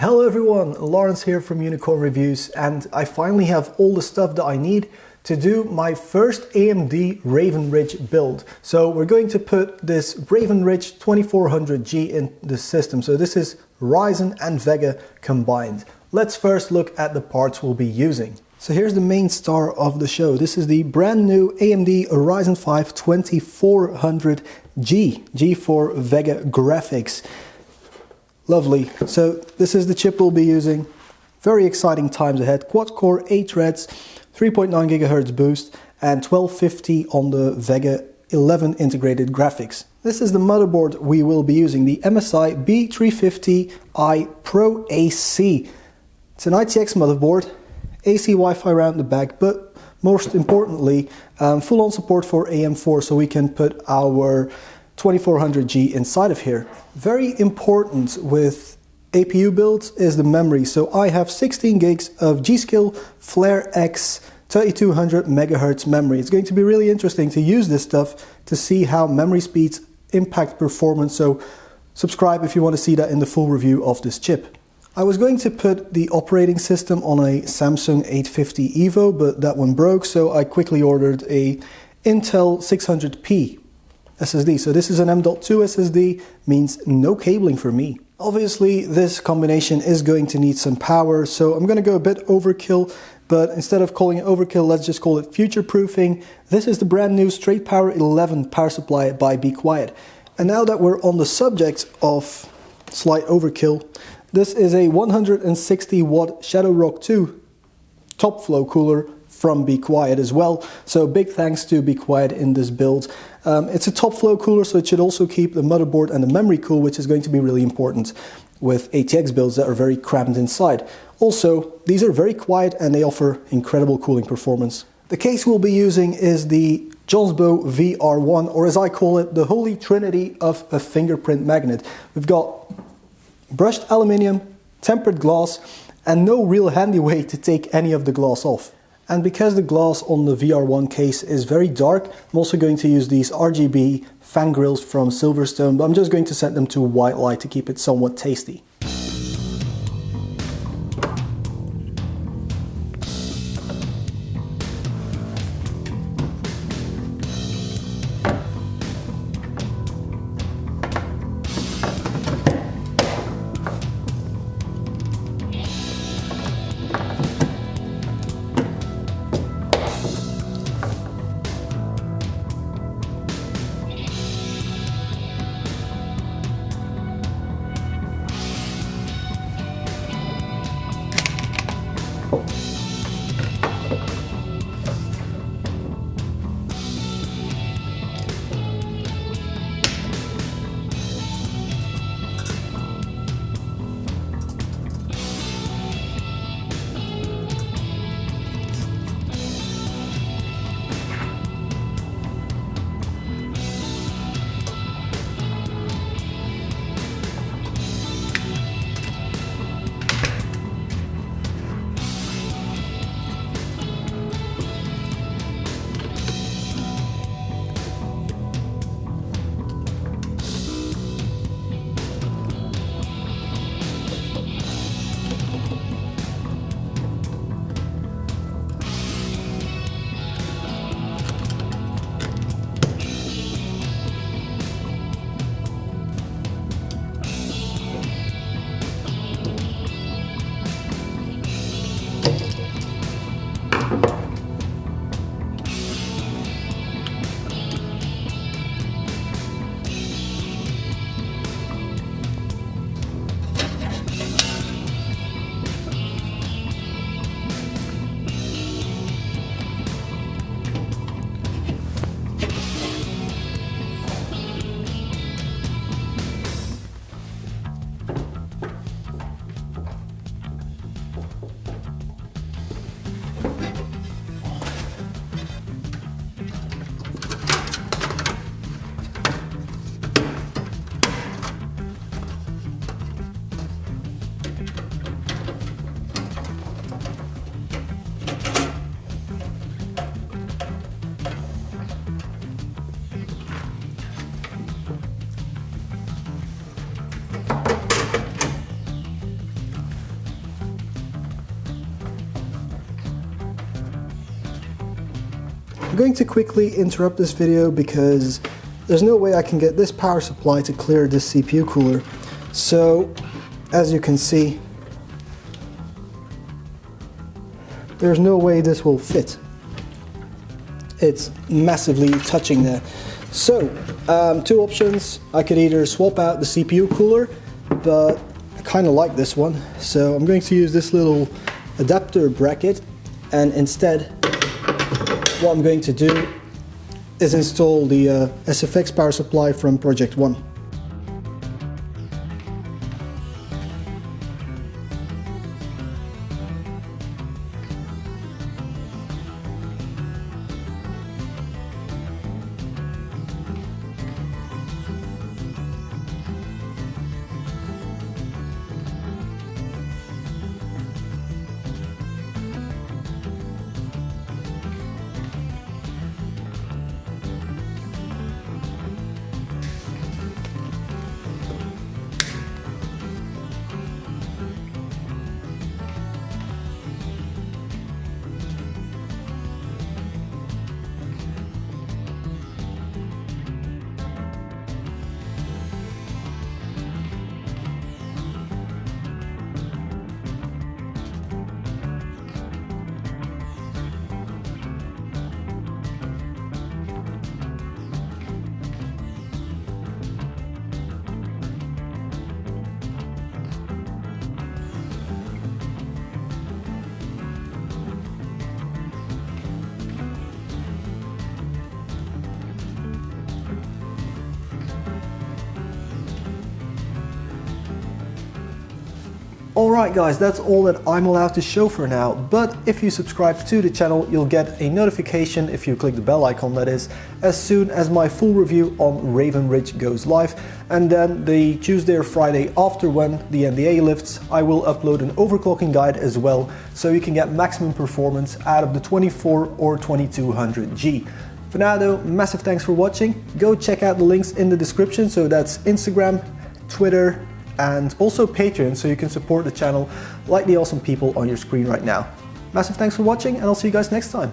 Hello everyone, Lawrence here from Unicorn Reviews, and I finally have all the stuff that I need to do my first AMD Raven Ridge build. So we're going to put this Raven Ridge 2400G in the system. So this is Ryzen and Vega combined. Let's first look at the parts we'll be using. So here's the main star of the show. This is the brand new AMD Ryzen 5 2400G, G for Vega graphics. Lovely. So this is the chip we'll be using. Very exciting times ahead. Quad core, 8 threads, 3.9 GHz boost, and 1250 on the Vega 11 integrated graphics. This is the motherboard we will be using, the MSI B350i Pro AC. It's an ITX motherboard, AC Wi-Fi around the back, but most importantly, full-on support for AM4, so we can put our 2400G inside of here. Very important with APU builds is the memory. So I have 16 gigs of G.skill Flare X 3200 MHz memory. It's going to be really interesting to use this stuff to see how memory speeds impact performance. So subscribe if you want to see that in the full review of this chip. I was going to put the operating system on a Samsung 850 EVO, but that one broke, so I quickly ordered a Intel 600p SSD. So this is an M.2 SSD, means no cabling for me. Obviously this combination is going to need some power, so I'm going to go a bit overkill, but instead of calling it overkill, let's just call it future proofing. This is the brand new Straight Power 11 power supply by Be Quiet. And now that we're on the subject of slight overkill, this is a 160 watt Shadow Rock 2 top flow cooler from Be Quiet as well. So big thanks to Be Quiet in this build. It's a top flow cooler, so it should also keep the motherboard and the memory cool, which is going to be really important with ATX builds that are very crammed inside. Also, these are very quiet and they offer incredible cooling performance. The case we'll be using is the Jonsbo VR1, or as I call it, the holy trinity of a fingerprint magnet. We've got brushed aluminium, tempered glass, and no real handy way to take any of the glass off. And because the glass on the VR1 case is very dark, I'm also going to use these RGB fan grills from Silverstone, but I'm just going to set them to white light to keep it somewhat tasty. I'm going to quickly interrupt this video because there's no way I can get this power supply to clear this CPU cooler. So, as you can see, there's no way this will fit. It's massively touching there. So, two options. I could either swap out the CPU cooler, but I kind of like this one. So I'm going to use this little adapter bracket, and instead what I'm going to do is install the SFX power supply from Project One. Alright guys, that's all that I'm allowed to show for now, but if you subscribe to the channel you'll get a notification, if you click the bell icon that is, as soon as my full review on Raven Ridge goes live, and then the Tuesday or Friday after when the NDA lifts I will upload an overclocking guide as well, so you can get maximum performance out of the 24 or 2200G. For now though, massive thanks for watching. Go check out the links in the description, so that's Instagram, Twitter, and also Patreon, so you can support the channel like the awesome people on your screen right now. Massive thanks for watching, and I'll see you guys next time.